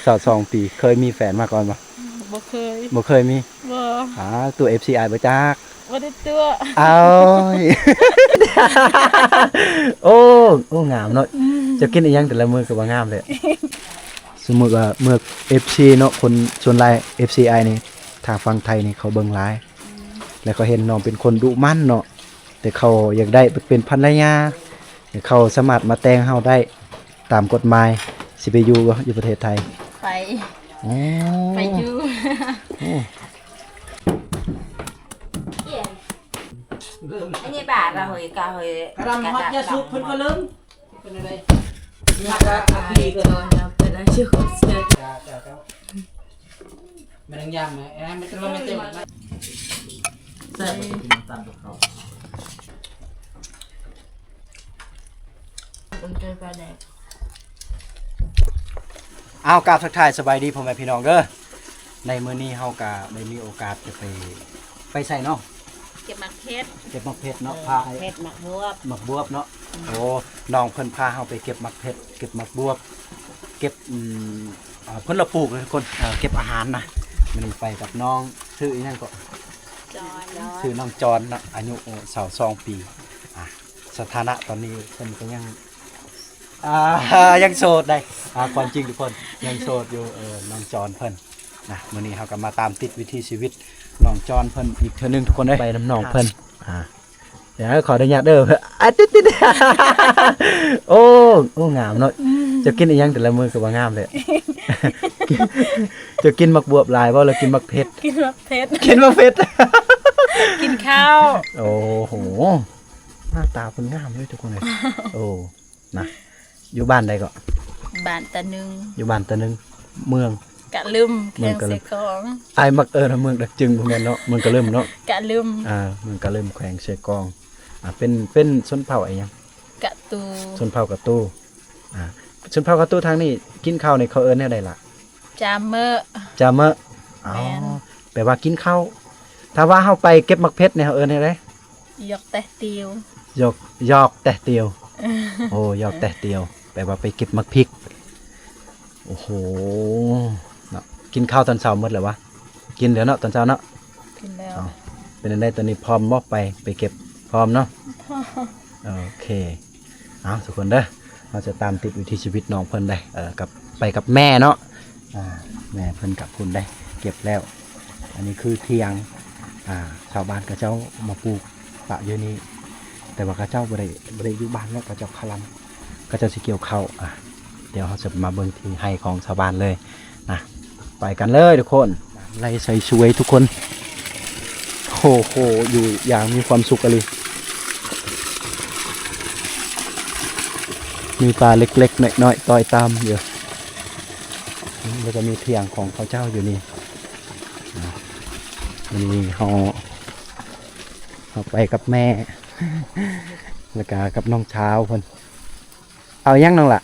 สาว2 ปีเคยมีแฟนมาก่อนปะบ่เคยบ่เคยมีบ่ตัว FCI บ่จักบ่ได้ตัวเอาโอ้งามเนาะจะกินอีหยังแต่ละมื้อก็ว่างามเลยสมมุติว่าเมื่อ FC เนาะคนส่วนหลาย FCI นี่ทางฝั่งไทยนี่เขาเบิ่งหลายแล้วก็เห็นน้องเป็นคนดุมั่นเนาะแต่เขาอยากได้เป็นภรรยาเขาสามารถมาแต่งเฮาได้ตามกฎหมายสิไปอยู่ประเทศไทยไปอ๋อไปอยู่อันนี้บาทเราเหยกะเหย กระดำมัดยาสูบเพิ่นก็ลืมเป็นอะไรมัดกะดีเกิน เป็นอาชีพของเสีย จ้ามันยังยำไหมไม่ต้องไม่เต็มใส่ตามเขา เป็นเกยปลาแดก เอากราบทักทายสบายดีพ่อแม่พี่น้องเด้อในมื้อนี้เฮาก็ได้มีโอกาสจะไปใส่เนาะ เก็บหมักเพชร เก็บมักเพชรเนาะพา เพชรหมักบวบ มักบวบเนาะโอ้น้องเพิ่นพาเฮาไปเก็บมักเพชรเก็บมักบวบเก็บเพิ่นละปลูกเลยทุกคนเก็บอาหารนะมื้อนี้ไปกับน้องชื่ออีหยังก็ จอน ชื่อน้องจรเนาะอายุ22 ปีสถานะตอนนี้เพิ่นก็ยังยังโสดได้ความจริงทุกคนยังโสดอยู่น้องจรเพิ่นนะมื้อนี้เฮาก็มาตามติดวิถีชีวิตน้องจรเพิ่นอีกเทื่อนึงทุกคนเด้ยไปน้ำน้องเพิ่นเดี๋ยวขออนุญาตเด้อติดโอ้งามเนาะจะกินอีหยังแต่ละมื้อก็ว่างามเลยจะกินมักบวบหลายบ่แล้วกินมักเพชร กินหมักเพชร กินมักเพชร กินข้าว โอ้โหหน้าตาเพิ่นงามเลยทุกคนเลยโอ้นะอยู่บ้านใดก็ บ้านตะนึง อยู่บ้านตะนึงเมือง กะลืมเพียงเสกของ ไอ้มักเมืองดักจึงพวกนั้นเนาะเมืองกะเริ่มเนาะ กะลืม เมืองกะเริ่มแขวงเสกองเป็นชนเผ่าอะไรยัง กะตู ชนเผ่ากะตู้ชนเผ่ากะตู้ทางนี้กินข้าวในเขาเอิ้นแนวใดล่ะ จามเมอร์ จามะอ๋อ แม่น แปลว่ากินข้าวถ้าว่าเฮาไปเก็บมักเพชรเนี่ยเฮาเอิ้นแนวใด ยกแต่ติวย อกแต่เตียวโอ้ยอกแต่เตียวแปลว่าไปเก็บมักพริกโอ้โหเนาะกินข้าวตอนเช้าหมดเลยวะกินเดี๋ยวเนาะตอนเช้าเนาะ กินแล้ว เป็นอันใดตอนนี้พร้อมบ่ไปเก็บพร้อมเนาะโอเคเอาทุกคนเด้อเราจะตามติดวิถีชีวิตน้องเพิ่นได้กับไปกับแม่เนาะแม่เพิ่นกับคุณได้ เก็บแล้ว อันนี้คือเทียงชาวบ้านกับเจ้ามาปลูกปะเยอะนี้แต่ว่ากับเจ้าบ่ได้อยู่บ้านแล้วกับเจ้าคลัมกับเจ้าสิเกี่ยวข้าวเดี๋ยวเราจะมาเบิ่งที่ให้ของชาวบ้านเลยนะไปกันเลยทุกคนไล่ใส่ช่วยทุกคนโอ้โหอยู่อย่างมีความสุขกันเลยมีปลาเล็กๆน้อยๆต่อยตามอยู่แล้วก็มีเทียงของเขาเจ้าอยู่นี่นี่เขาไปกับแม่แล้วก็กับน้องเช้าคนเอายังน้องล่ะ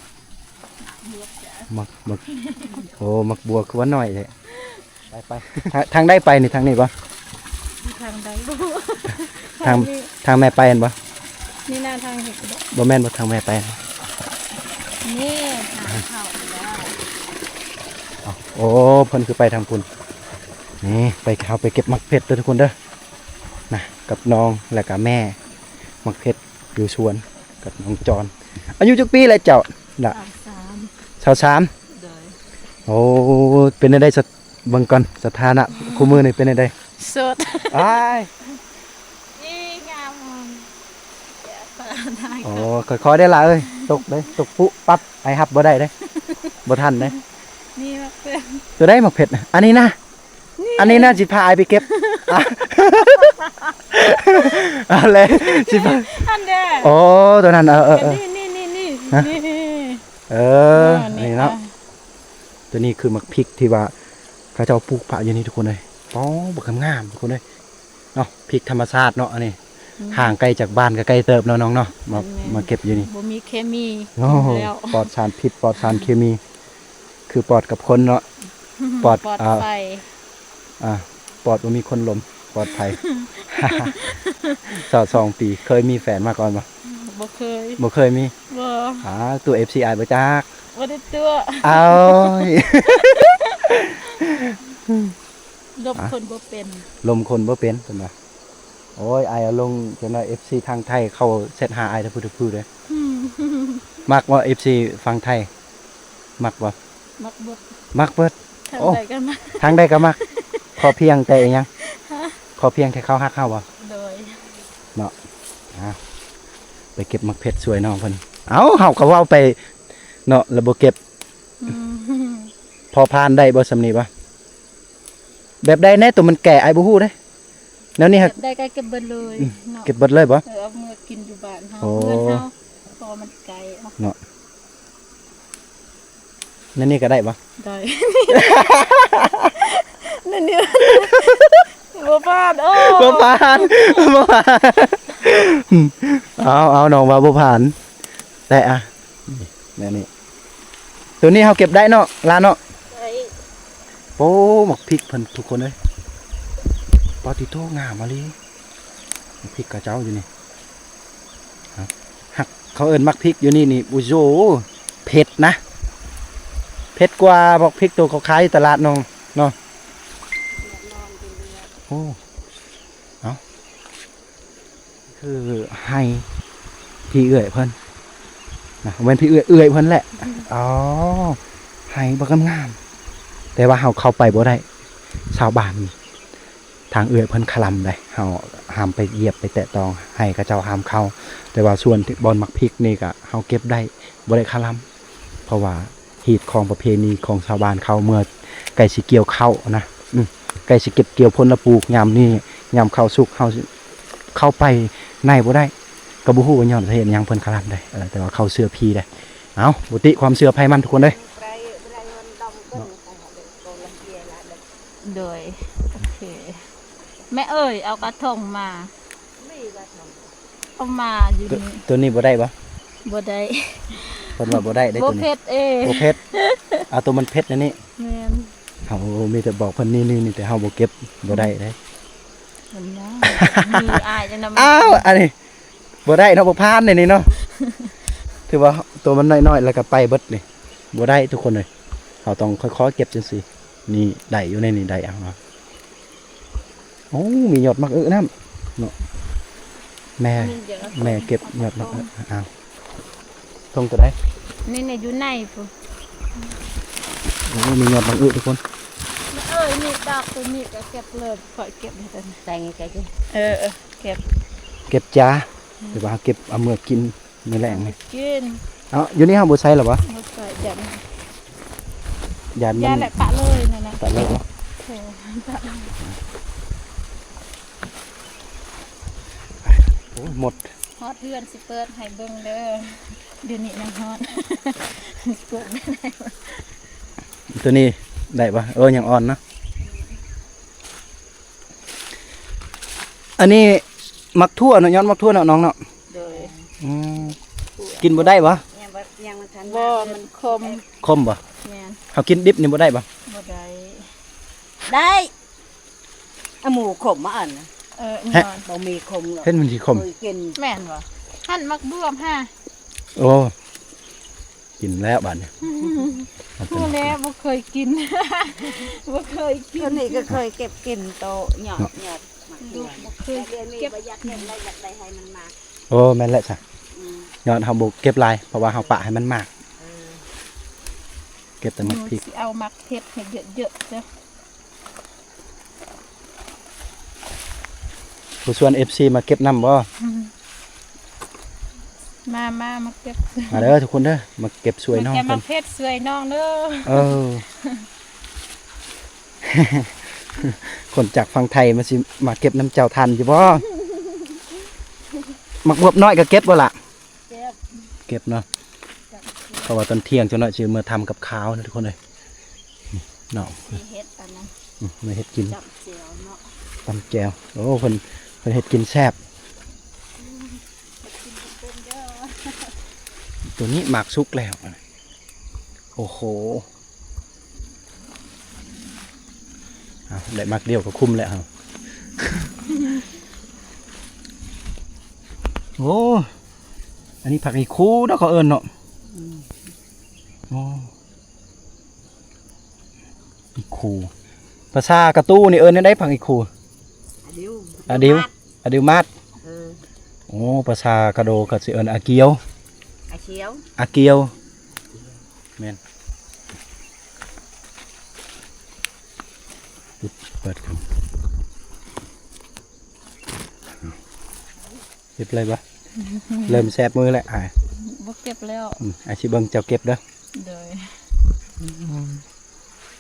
มักโอ้มักบัวคือว่าน้อยเลยไปทางได้ไปนี่ทางนี้ปะ ทางใดบ่ ทางแม่ไปเห็นปะ นี่หน้าทางเห็ดบ่ บ่แม่นบ่ทางแม่ไป นี่ทางเข้าแล้ว โอ้เพิ่นคือไปทางพุ่นนี่ไปเขาไปเก็บมักเพชรเด้อทุกคนเด้อนะกับน้องและกับแม่มักเพชรอยู่สวนกับน้องจอนอายุจักปีแล้วเจ้าล่ะ 23 โดย โอ้เป็นได้สเบิ่งก่อนสถานะคู่มือนี่เป็นได้ สด อ้าย นี่งามแกะปลาได้ โอ้ค่อยๆได้ละเอ้ยตกเลยตกปุ๊ปั๊บไอ้ฮับบ่ได้เด้บ่ทันเด้ นี่มาเป็น ตัวได้มักเพชรอันนี้นะอันนี้น่าสิพาไอ้ไปเก็บเอาเลยสิพา อันเด้อ โอ้ตัวนั้นนี่นี่นี่ ฮะ นี่ นี่เนาะตัวนี้คือมักพริกที่ว่าเขาเจ้าปลูกปะอยู่นี่ทุกคนเลยป้อบักงามทุกคนเลยเนาะพริกธรรมชาติเนาะอันนี้ห่างไกลจากบ้านก็ไกลเติบเนาะน้องเนาะมาเก็บอยู่นี่ บ่มีเคมี โอ้แล้ว ปลอดสารพิษปลอดสารเคมี คือปลอดกับคนเนาะปลอด ไฟ ปลอดว่ามีคนลมปลอดภัย 2 ปีเคยมีแฟนมาก่อนปะ บ่เคย บ่เคยมีบ่ตัว FCI บ่จัก บ บ่ได้ตัว เอา ลบคนบ่เป็น ลมคนบ่เป็นเพิ่นว่าโอ้ยอายเอาลงจังได๋ FC ทางไทยเข้าเซตหาอายถ้าพูดเด้อมักว่า FC ฟังไทยมักบ่ มักเบิด มักเบิด ทาง โอ้ ใดกันมา ทางใดก็มักขอเพียงแต่อิหยังขอเพียงแต่เขาฮักเฮาบ่ โดย เนาะไปเก็บมักเพชรสวยน้องเพิ่นเอ้าเฮาก็เว้าไปเนาะแล้วบ่เก็บ อืม พอพานได้บ่สำนี้บ่แบบใดแน่ตัวมันแก่อายบ่ฮู้เด้แนวนี้ฮะ เก็บได้ก็เก็บเบิดเลยเนาะ เก็บเบิดเลยบ่ เอามือกินอยู่บ้านเฮา โอ้ เงินเฮาพอมันไกลเอา เนาะนั่นนี่ก็ได้บ่ ได้ นั่นนี่บ่พลาดโอ้ บ่ผ่านบ่ผ่านเอาน้องว่าบ่ผ่านแต่อ่ะนี่ตัวนี้เฮาเก็บได้เนาะลาเนาะ ได้ โอ้หมักพริกเพิ่นทุกคนเอ้ยปอติโตงามมาลีหมักพริกกระเจ้าอยู่นี่ครับหักเขาเอิ้นมักพริกอยู่นี่นี่อุโจเผ็ดนะเผ็ดกว่าบอกพริกตัวเขาขายอยู่ตลาดน้องเนาะโอ้เอาคือให้พี่เอื้อยเพิ่นนะเว้นพี่เอื้อยเพิ่นแหละอ๋อให้บักงามๆแต่ว่าเฮาเข้าไปบ่ได้ชาวบ้านทางเอื้อยเพิ่นคลำได้เฮาห้ามไปเหยียบไปแตะต้องให้กระเจ้าห้ามเข้าแต่ว่าส่วนที่บอนมักพริกนี่ก็เฮาเก็บได้บ่ได้คลำเพราะว่าฮีตของประเพณีของชาวบ้านเขาเมื่อไก่สิเกี่ยวเข้านะไก่สิเก็บเกี่ยวผลปลูกยามนี้ยามเข้าสุกเฮาเข้าไปในบ่ได้ก็บ่ฮู้ว่าย้อนสาเหตุหยังเพิ่นคลำได้แต่ว่าเขาเชื่อพี่ได้เอ้าบ่ติความเชื่อไผมันทุกคนเด้ย โดยโอเคแม่เอ้ยเอากระทงมาเอามาอยู่นี่ ตัวนี้บ่ได้บ่ บ่ได้ เพิ่นว่าบ่ได้ได้ บ่ ตัว เพ นี้ ชรเอง บ่เผ็ดเอาตัวมันเผ็ดอันนี้ แม่น เฮามีแต่บอกเพิ่นนี่แต่เฮาบ่เก็บบ่ได้เด้ มันนะมีอายจังนำ อ้าวอันนี้บ่ได้เนาะบ่ผ่านนี่เนาะถือว่าตัวมันน้อยๆแล้วก็ไปเบิดนี่บ่ได้ทุกคนเลยเฮาต้องค่อยๆเก็บจังซี่นี่ได้อยู่ในนี่ได้เอาเนาะโอ้มียอดมักอึน้ำเนาะแม่เก็บยอดมักอึอ้าวตรงตัวใด นี่อยู่ในพุ่น โอ้มียอดมักอึทุกคน แม่เอ้ยมีดอกตัวนี้ก็เก็บเลยค่อยเก็บให้ตัน แต่งไงกัน เก็บ เก็บจ้าหรือว่าเก็บเอามื้อกินมื้อแลงนี่ กิน เอ้าอยู่นี่เฮาบ่ใช้หรอวะ บ่ใส่ยัน ยาน ยา มัน แหละปะเลยนั่นน่ะ ตัดเลยบ่ โอ้ปะเลย โอ้หมด ฮอดเพื่อนสิเปิดให้เบิ่งเด้อเดี๋ยวนี้นะฮอดเปิดไม่ได้วะ ตัวนี้ได้ปะยังอ่อนเนาะอันนี้มักทั่วเนาะย้อนมักทั่วเนาะน้องเนาะ โดย อืมกินบ่ได้ปะ ยังมันทัน บ่มันคม คมปะ แม่น เขากินดิบนี่บ่ได้ปะ บ่ได้ ได้หมูขมมาอ่อน นอน บ่มีขมหรอก เห็นมันสิคม เคยกิน แม่นบ่หั่นมักบวมฮะ โอ้กินแล้วบัดเนี่ย ผู้แล้วบ่เคยกิน บ่เคยกิ คน นนี้ก็เคยเก็บกินโตหยอดหยอดมา ดูบ่เคย เรียนมี เก็บ ประหยัดเห็นอะไรอยากได้ให้มันมา โอ้แม่นแล้วจ้ะย้อนเฮาบ่เก็บหลายเพราะว่าเฮาปะให้มันมาก เก็บแต่ ห มั นู กพริก สิเอามักเผ็ดให้เยอะๆจ้ะ ผู้ส่วน FC มาเก็บน้ำบ่ มาเก็บ มาเด้อทุกคนเด้อมาเก็บสวยน้อง แก เพิ่ มาน เผ็ดสวยน้องเด้อ เออ คนจากฝั่งไทยมาสิมาเก็บน้ำเจ้าทันอยู่บ่มักบวบน้อยก็เก็บบ่ล่ะ เจ็บ เก็บเนาะเพราะว่าตอนเที่ยงจังหน่อยสิมาทำกับข้าวนะทุกคนเลยนี่เนาะ มีเฮ็ดอันนั้น มาเฮ็ดกิน จับเจียวเนาะ ตำแจวโอ้เพิ่นเฮ็ดกินแซ่บตัวนี้หมากสุกแล้วโอ้โหเอาได้หมากเดียวก็คุ้มแล้วครับ โอ้อันนี้ผักอีคูเนาะเขาเอิ้นเนาะ อ๋ออีคูภาษากระตู้นี่เอิ้นได้พังอีคู อดิว อดิวมาด เออ โอ้ภาษากระโดก็สิเอิ้นอาเกียว อาเชียว อาเกียวแม่นเปิดครับเก็บเลยปะเริ่มแซ่บมือแล้วบ่เก็บแล้ว อาชิเบิงเจ้าเก็บเด้อ โดย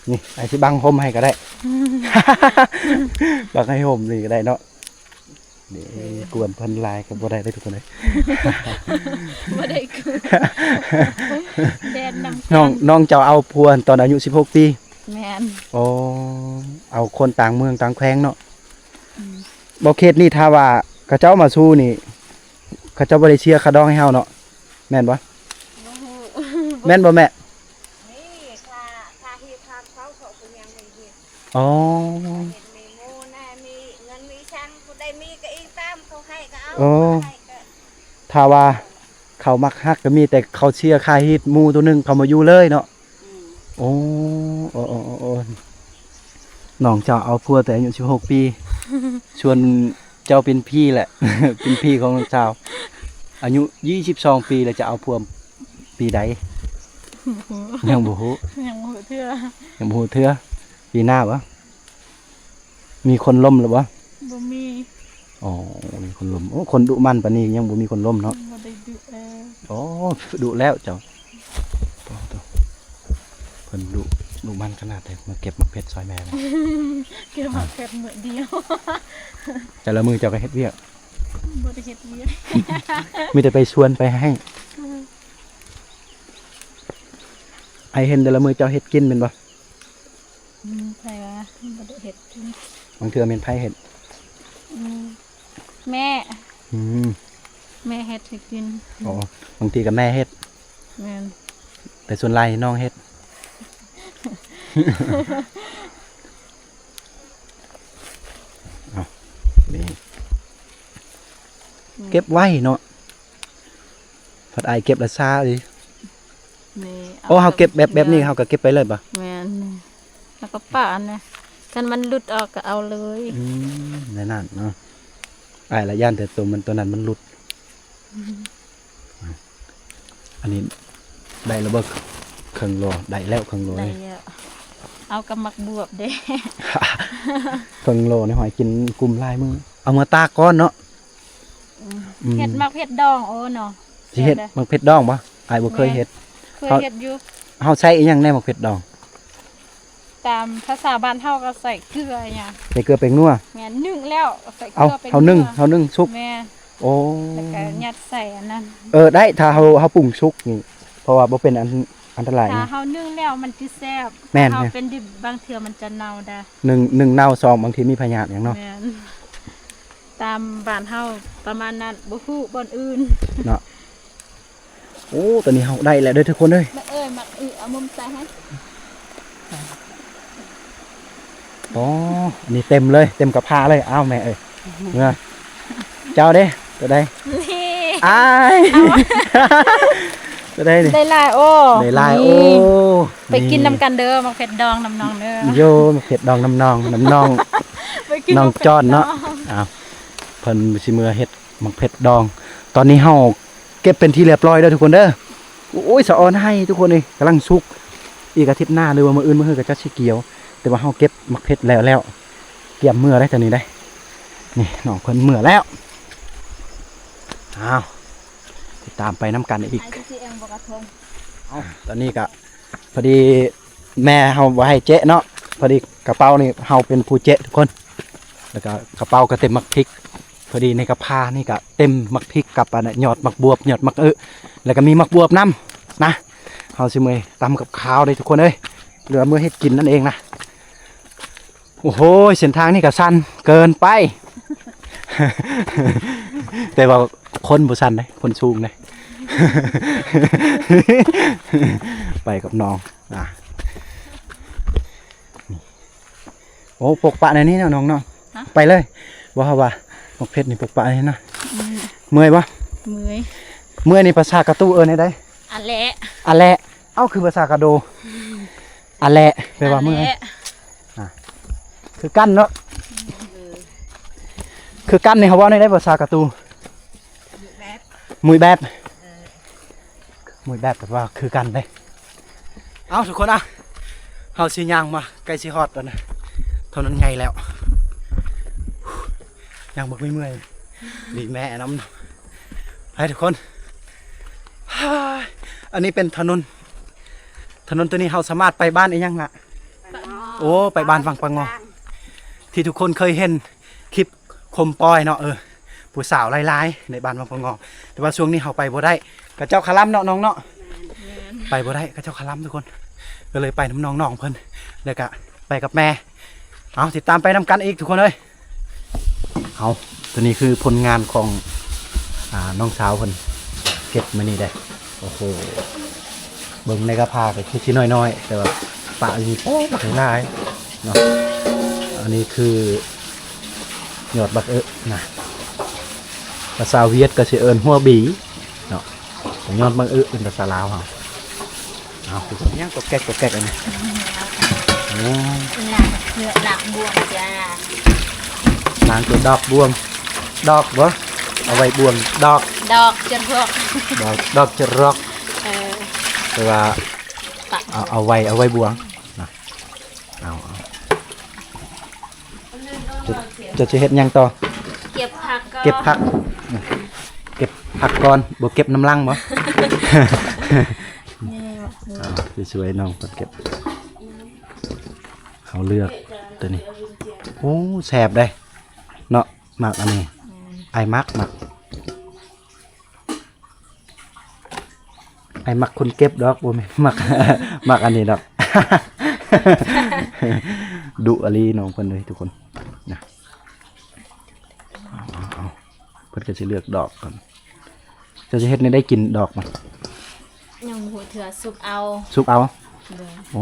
นี่อาชิบังห่มให้ก็ได้ บังให้ห่มนี่ก็ได้เนาะนี่กวนพันลายกับบ่ได้ได้ทุกคนเลย บ่ได้คือแดนนำ น้องเจ้าเอาพวนตอนอายุ16 ปี แม่น โอ้เอาคนต่างเมืองต่างแขวงเนาะบ่เขตนี่ถ้าว่าเขาเจ้ามาสู้นี่เขาเจ้าบ่ได้เชียร์คาดองให้เฮาเนาะแม่นบ่แม่นบ่แม่ นี่ค่าเฮ็ดค่าเขาเป็นยังไม่เฮ็ด อ๋อ เฮ็ดมีหมูนะมีเงินมีช่างผู้ใดมีก็อีตามเขาให้ก็เอา โอ้ ให้ก็ ถ้าว่าเขามักฮักก็มีแต่เขาเชียร์ค่าฮิตหมู่ตัวหนึงเขามาอยู่เลยเนาะ โอ้โอ้น้องเจ้าเอาพัวแต่อายุ16 ปี ชวนเจ้าเป็นพี่แหละ เป็นพี่ของน้องเจ้า อายุ22 ปีแล้วจะเอาพัวปีใดยังบ่ฮู้ ยังบ่เทื่อ ยังบ่ฮู้เทื่อปีหน้าบ่มีคนล้มหรือบ่ บ่มี อ๋อมีคนล้มโอ้คนดุมันปานนี้ยังบ่มีคนล้มเนาะ บ่ได้ดุแล้ว อ๋อดุแล้วเจ้าตัวเพิ่นดุมันขนาดใดมาเก็บมะเพ็ดซอยแม่เลย เก็บมาแค่มื้อเดียว แต่ละมือเจ้าก็เฮ็ดเวียก บ่ได้เฮ็ดเวียก มีแต่ไปชวนไปให้ ไอเห็นแต่ละมือเจ้าเฮ็ดกินเป็นบ่ ใช่ว่าบ่ได้เฮ็ดกิน บางเทื่อเป็นไผเฮ็ด แม่ อืม แม่เฮ็ดให้กิน อ๋อบางทีก็แม่เฮ็ด แม่น แต่ส่วนหลายน้องเฮ็ด เอานี่เก็บไว้เนาะพัดไอายเก็บละซาดิ นี่ โอ้เฮาเก็บแบบนี้เฮาก็เก็บไปเลยป่ะ แม่นแล้วก็ป้าอันนะคันมันหลุดออกก็เอาเลย ในนั้นเนาะไอ้ายละย่านแต่ตัวนั้นมันหลุด อันนี้ได้แล้วบ่ครึ่งโลได้แล้วครึ่งโล ได้ นี่ อะเอากำมักบวบเด้ ครึ่งโลในหอยกินกลุ่มลายมือเอามาตากก้อนเนาะ เฮ็ดมักเฮ็ดดองโอ้เนาะ สิเฮ็ดมักเผ็ดดองบ่อ้ายบ่เคยเฮ็ด เคยเฮ็ดอยู่ เฮาใช้อีหยังแน่มักเผ็ดดอง ตามภาษาบ้านเฮาก็ใส่เกลือหยัง ใส่เกลือแป้งนัว แม่นนึ่งแล้วใส่เก เอา ลือไป เฮานึ่งสุก แม่ โอ้ แล้วก็ยัดใส่อันนั้น ได้ถ้าเฮาปรุงสุกนี่เพราะว่าบ่เป็นอันตราย ถ้า นะ เฮานึ่งแล้วมันสิแซ่บ แม่น ถ้าเฮาเป็นดิบบางเทื่อมันจะเน่าได้ หนึ่งเน่าซองบางทีมีพยาธิหยังเนาะ แม่นตามบ้านเฮาประมาณนั้นบ่ฮู้บ่อนอื่น เนาะโอ้ตอนนี้เฮาได้แล้วเด้อทุกคนเอ้ย มักมักเอามุมใส่ให้ อ๋ออันนี้เต็มเลยเต็มกระพาเลยอ้าวแม่เอ้ยเมื่อเจ้าเด้ตัวใด นี่ อ้ายตัวใดนี่ ได้ลายโอ้ ได้ลายโอ้ ไปกินน้ำกันเด้อมักเผ็ดดองน้ำนองเด้อ โยเผ็ดดองน้ำนอง ไปกิน น้อง มักผ็ด จอนเนาะอ้าวเพิ่นสิมือเฮ็ดมักเผ็ดดอง ตอนนี้เฮาเก็บเป็นที่เรียบร้อยแล้วทุกคนเด้อโอ้ยสะออนให้ทุกคนนี่กำลังสุกอีกอาทิตย์หน้าหรือว่ามื้ออื่นมื้อฮื้อก็จะสิเกี่ยว แต่ว่าเฮาเก็บมักเผ็ดแล้วเตรียมมื้อได้ตอนนี้ได้นี่น้องเพิ่นมื้อแล้วอ้าวติดตามไปน้ำกันอีก ไอ้ที่เองบอกกระทง ตอนนี้ก็พอดีแม่เฮาไว้ให้เจ๊เนาะพอดีกระเป๋านี่เฮาเป็นผู้เจ๊ทุกคนแล้วก็กระเป๋าก็เต็มมักพริกพอดีในกระพานี่ก็เต็มมักพริกกับอันน่ะยอดมักบวบยอดมักแล้วก็มีมักบวบนํนะเฮาสิมื้อตำกับข้าวได้ทุกคนเอ้ยเหลือมื้อให้กินนั่นเองนะโอ้โหเส้นทางนี่ก็สั้นเกินไป แต่ว่าคนบ่สั้นเด้คนสูงเด้ ไปกับน้องโอ้ปกปะในนี้เนาะน้องเนาะไปเลยว่าว่าหมกเพชรนี่ปกปะในนี้นะเมื่อยปะ มือย เมื่อยนี่ภาษากระตู้เอิญได้ อันแหละ อันแหละ เอ้าคือภาษากะโดอะแหละแปลว่าเมื่อยคือกั้นเนาะคือกั้นนี่เขาว่าในภาษากะตูมุยแบบมุยแบบแปลว่าคือกันเลยเอ้าทุกคนเฮาสิย่างมาใกล้สิฮอดแล้วนะเท่านั้นไงแล้วย่างบ่เมื่อยดีแม่น้ำให้ทุกคนอันนี้เป็นถนนตัวนี้เราสามารถไปบ้านอีกยังล่ะโอ้ไปบ้านฝั่งปางงอที่ทุกคนเคยเห็นคลิปคมปอยเนาะผู้สาวหลายๆในบ้านฝั่งปางงอแต่ว่าช่วงนี้เราไปบ่ได้กับเจ้าคาลัมเนาะน้องเนาะไปบ่ได้กับเจ้าคาลัมทุกคนก็เลยไปน้ำน้องเพิ่นแล้วก็ไปกับแม่เอาติดตามไปนำกันอีกทุกคนเลยเอาตัวนี้คือผลงานของน้องสาวเพิ่นเก็บมานี่ได้โอ้โหเบิ่งในกระพาก็คือชิ้นน้อยๆแต่ว่าปะอยู่โอ้บักหลายเนาะอันนี้คือยอดบักนะภาษาเวียดก็สิเอิ้นหัวบีเนาะยอดบักเป็นภาษาลาวเฮาเอาคือยังกบแก๊กอันนี้โอ้ หลักบวงจ้า ล้างตัวดอกบวงดอกบ่เอาไว้บวงดอก ดอกจนพวก ดอกจะรอกแต่ว่าเอาไว้บวงนะเอาจะเฮ็ดยังต่อ เก็บผักก็ เก็บผักก่อนบ่เก็บน้ำลังบ่ สวยๆน้องเก็บเขาเลือกตัวนี้โอ้แสบได้เนาะหมักอันนี้ไอ้มักคนเก็บดอกบ่แม่มัก มักอันนี้ดอก ดุอลีน้องเพิ่นเลยทุกคนนะเอาเพิ่นก็สิเลือกดอกก่อนจะเฮ็ดให้ได้กินดอกมัน ยังหัวเถื่อซุปเอา ซุปเอาโอ้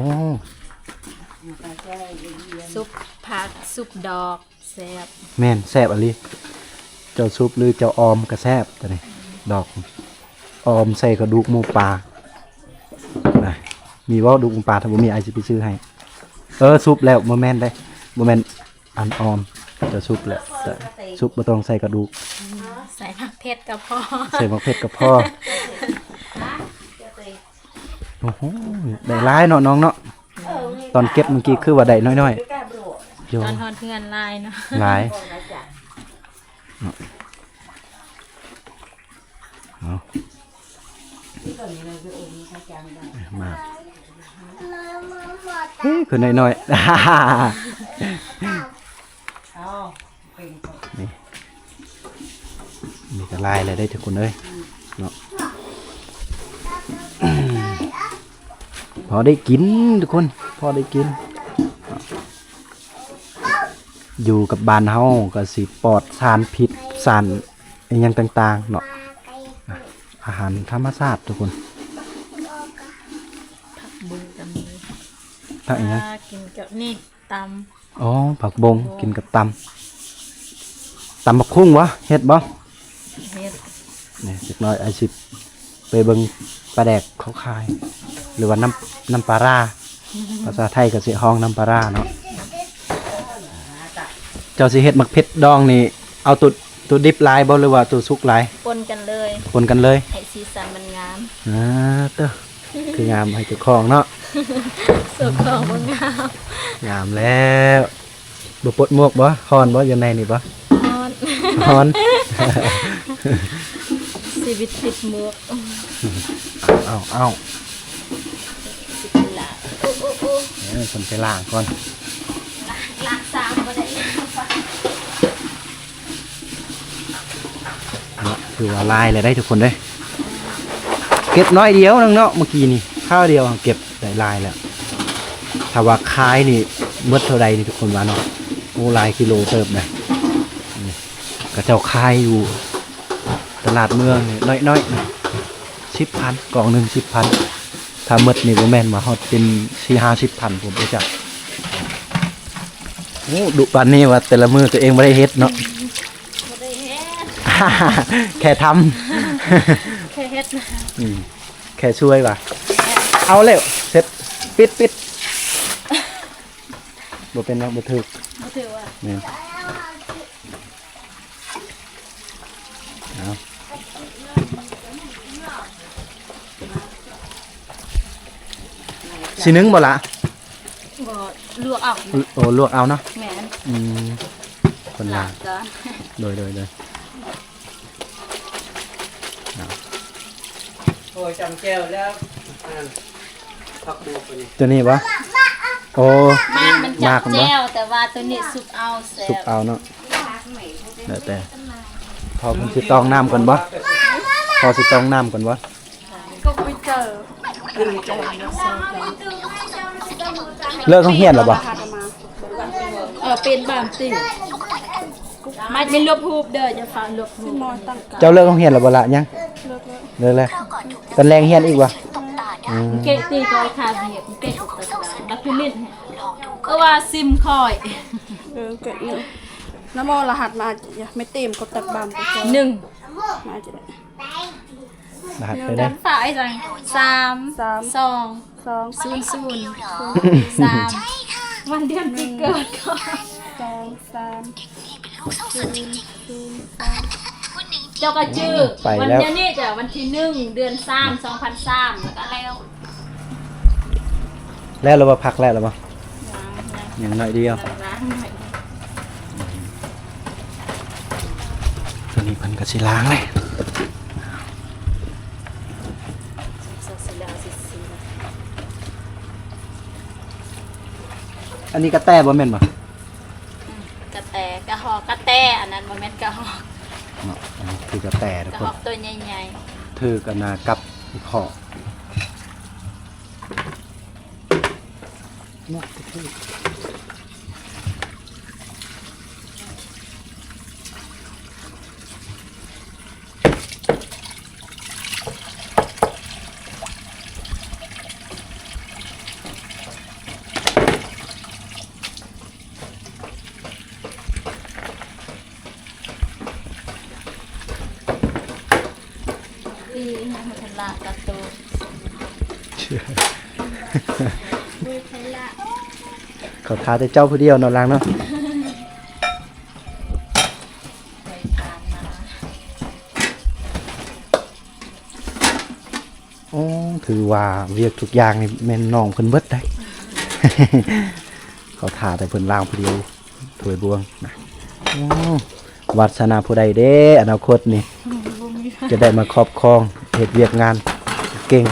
ซุปผักซุปดอกแซ่บ แม่นแซ่บอลีเจ้าซุปหรือเจ้าออมก็แซ่บตัวนี้ดอกออมใส่กระดูกหมูปลาได้มีว่าดูกหมูปลาถ้าบ่มีไอสิไปซื้อให้ซุปแล้วบ่แม่นได้บ่แม่นอันออมจะซุปแล้วซุปบ่ต้องใส่กระดูก ใส่ผักเผ็ดกับพ่อ ใส่มะเขือกับพ่อโอ้โหได้หลายเนาะน้องเนาะตอนเก็บเมื่อกี้คือว่าได้น้อยๆโย ตอนทอดเพื่อนลายเนาะ หลายมาคือน้อยๆนี่ก็ลายเลยได้ทุกคนเลยเนาะพอได้กินทุกคนพอได้กินอยู่กับบ้านเฮาก็สิปลอดสารพิษสารอหยังต่างๆเนาะอาหารธรรมชาติทุกคน ผักบุ้งกับมือ ผักอีหยัง กินกับนี่ต อ๋อผักบงกินกับตำบักคุ้งวะเฮ็ดบ่ ำเฮ็ด นี่สักน้อยไอสิไปเบิ่งปลาแดกเขาขายหรือว่าน้ำปลาร่าภาษาไทยก็สิห้องน้ำปลาร่าเนาะเจ้าสิเฮ็ดมักเผ็ดดองนี่เอาตัวดิบลายบ่หรือว่าตัวสุกลาย ปนกันเลย ปนกันเลย ให้สีสันมันงาม เต้อคืองามให้เจ้าของเนาะ สุดของมันงาม งามแล้วบ่ปลดหมวกบ่ฮอนบ่อยู่ในนี่บ่ ฮอน ฮอน ชีวิตติดหมวก เอา สิเป็นหลาคนไปล้างก่อน ล้างซ้ำบ่ได้ คือว่าลายเลยได้ทุกคนเลยเก็บน้อยเดียวนึงเนาะเมื่อกี้นี่ข้าวเดียวเก็บได้ลายแล้วถ้าว่าคายนี่เมื่อเท่าใดนี่ทุกคนว่าเนาะโอ้ลายกิโลเติบเลยกระเจ้าคายอยู่ตลาดเมืองนี่น้อย10,000กล่องหนึ่ง10,000ถ้าเมื่อนี่บ่แม่นมาฮอดเป็น40-50,000ผมไปจับโอ้ดุปานนี้ว่าแต่ละมือตัวเองไม่ได้เฮ็ดเนาะ บ่ได้เฮ็ด แค่ท แค่เฮ็ดนะ ำแค่ช่วยว่ะ เอาแล้วเสร็จปิดบ่เป็นแล้วบ่ถึก บ่ถือว่า นี่เอาสินึ่งบ่ล่ะ บ่ลวกเอา โอ้ลวกเอาเนาะ แม่น คนลาง ก่อน โดย โอ้ยจำแก้วแล้วผักบวกไปนี่ ตัวนี้ปะโอ้ มันจับแจ้วแต่ว่าตัวนี้สุกเอาแซ่ สุกเอาเนาะแล้วแต่พอมันสิตองน้ำก่อนบ่พอสิตองน้ำก่อนบ่ ก็ไปเจอ เลิกต้องเฮียนหรอบ่ เป็นบามติมันไม่ลบรูปเด้อจะฟังลบรูป เจ้าเลิกต้องเฮียนหรอบ่ละยังเลิกแล้วตอนแรงเฮียนอีกวะ เกะตีก็คาเบียเกะตกตะดักพิลินก็ว่าซิมคอย เกิดหนึ่งน้ำมอรหัสมาอย่าไม่เต็มก็ตัดบามไปเจอ 1 มาจะได้ รหัสไปได้ ฝ่ายจัง3 2 0 3วันเดือนปีเกิดก็ เจ้าก็ชื่อวันนี้จ้ะวันที่1 เดือน3 2003แล้วก็แล้ว แล้วเราบ่พักแล้วหรอบ่อย่างน้อยเดียวตัวนี้เพิ่นก็สิล้างเลยอันนี้กระแตบ่แม่นบ่ กระแตกระหอกกระแตอันนั้นโมเมนต์กระหอก เนาะอันนี้คือกระแตทุก กระ ค ห น อกตัวใหญ่ ถือกันนากับอีกขอๆดีนะมันทลากระตู เขาท้าแต่เจ้าผู้เดียวเนอนล้างเนาะโอ้ถือว่าเวียกทุกอย่างนี่แม่นน้องเพิ่นเบิดได้ เขาท้าแต่เพิ่นล้างผู้เดียวถวยบวงนะโอ้วาสนาผู้ใดเด้อนาคตนี่ จะได้มาครอบครองเหตุเวียกงานเก่ง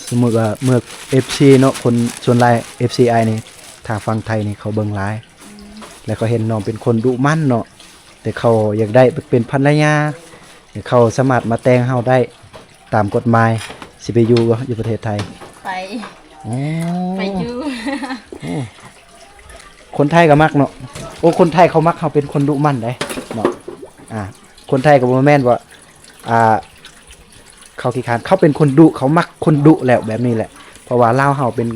สมมติว่าเมื่อ FC เนาะคนส่วนหลาย FCI นี่ทางฝั่งไทยนี่เขาเบิ่งหลาย แล้วก็เห็นน้องเป็นคนดุมั่นเนาะแต่เขาอยากได้เป็นภรรยาแต่เขาสามารถมาแต่งเฮาได้ตามกฎหมายสิไปอยู่บ่อยู่ประเทศไทย ไป อ๋อ ไปอยู่ โอ้คนไทยก็มักเนาะโอ้คนไทยเขามักเขาเป็นคนดุมั่นได้เนาะคนไทยก็บ่แม่นว่าเขาขี้คร้านเขาเป็นคนดุเขามักคนดุแล้วแบบนี้แหละ เพราะว่าลาวเฮาเป็น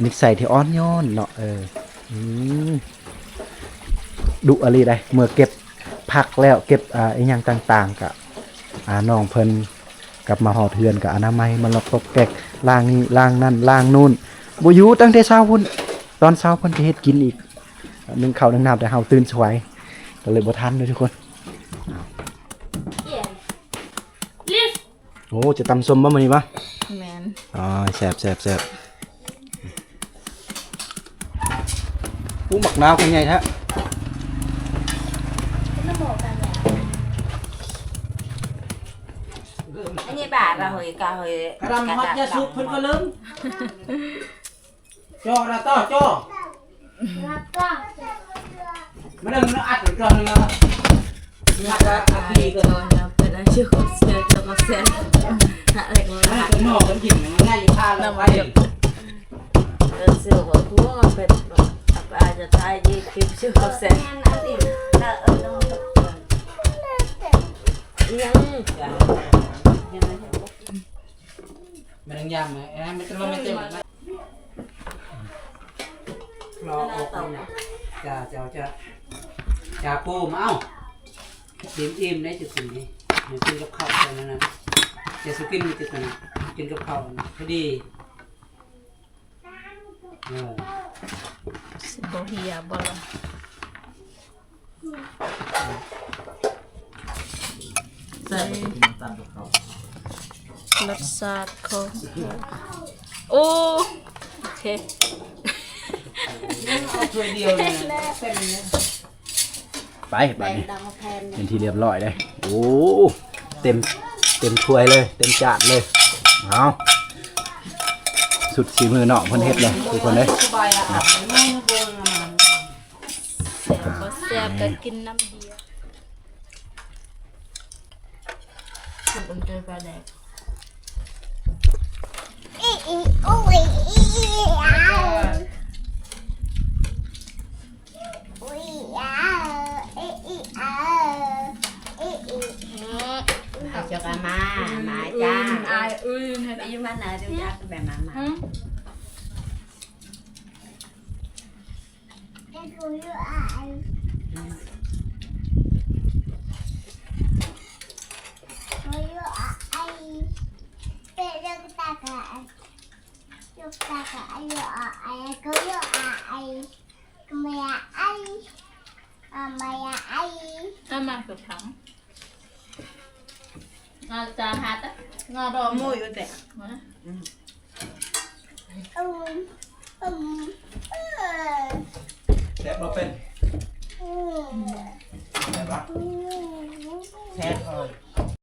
นิสัยที่อ่อนโยนเนาะดุอะไรได้เมื่อเก็บผักแล้วเก็บอีหยังต่างๆก็น้องเพิ่นกลับมาหอเทือนกับอนามัยมันละพบแกกล้างนี่ล้างนั่นล้างนู่นบ่อยู่ตั้งแต่เช้าพุ่นตอนเช้าเพิ่นก็เฮ็ดกินอีกนึ่งข้าวนึ่งน้ำแต่เฮาตื่นสวยก็เลยบ่ทันเลยทุกคนโอ้จะตำส้มบ่มื้อนี้บ่ แมน อ๋อแซ่บอู้หมักนาวเป็นไงแท้ อันนี้บาทละเฮ้ยกะเฮ้ย กระดำมัดยาสูบเพิ่นก็ลืมจ่อละต่อจ่อมาเดินมาอัดอีกรอบนึงแล้วอัดอัดดีเกิน เป็นอาชีพของเซลล์แล้วก็เซลล์อะไรก็ มันเป็นหม้อกันกินมันง่ายอยู่ข้าวแล้วไป เป็นเสือหัวทั่วเป็นอาจจะทายดีคลิปชื่อเขาเสร็จยัง มันยังยำไหมไม่ต้องไม่เต็มรอออกเนี่ยจะปูมาเอ้าอิ่มได้จุดนี้เดี๋ยวกินกับข้าวแค่นั้นนะ เดี๋ยวสุกินมีติดมันกินกับข้าวพอดีสิบ่เฮียบ่ล่ะ แซ่บกินตามกับข้าว รสชาติของโอ้โอเค เอาถ้วยเดียวเลยนะเส้นนี้ ไปบัดนี้ ดังมาแพน เป็นที่เรียบร้อยเลยโอ้เต็มถ้วยเลยเต็มจานเลยเอาสุดสีมือเนาะเพิ่นเฮ็ดเลยทุกคนเลย สบายอ่ะไม่โกงอ่ะ แซ่บบ่แซ่บก็กินน้ำเดียว คุณเจอปลาแดก อีอีโอ้ยอีอีอ้าวอุ้ยอ้าวอีอีอ้าวอีอี เอาจอกมาจ้า อายอื่นให้ ไปอยู่มันนะเดี๋ยวจ้าแบบมา หึ เด็กกูอยู่อ้าวกูอยู่อ้าวเป็นเรื่องตาค่ะลูกตาค่ะอยู่อ้าวกูอยู่อ้าวกูไม่อ้าวไม่อ้าว เอามากับถังงาจานหาตะ งอดอมูอยู่แต่ มา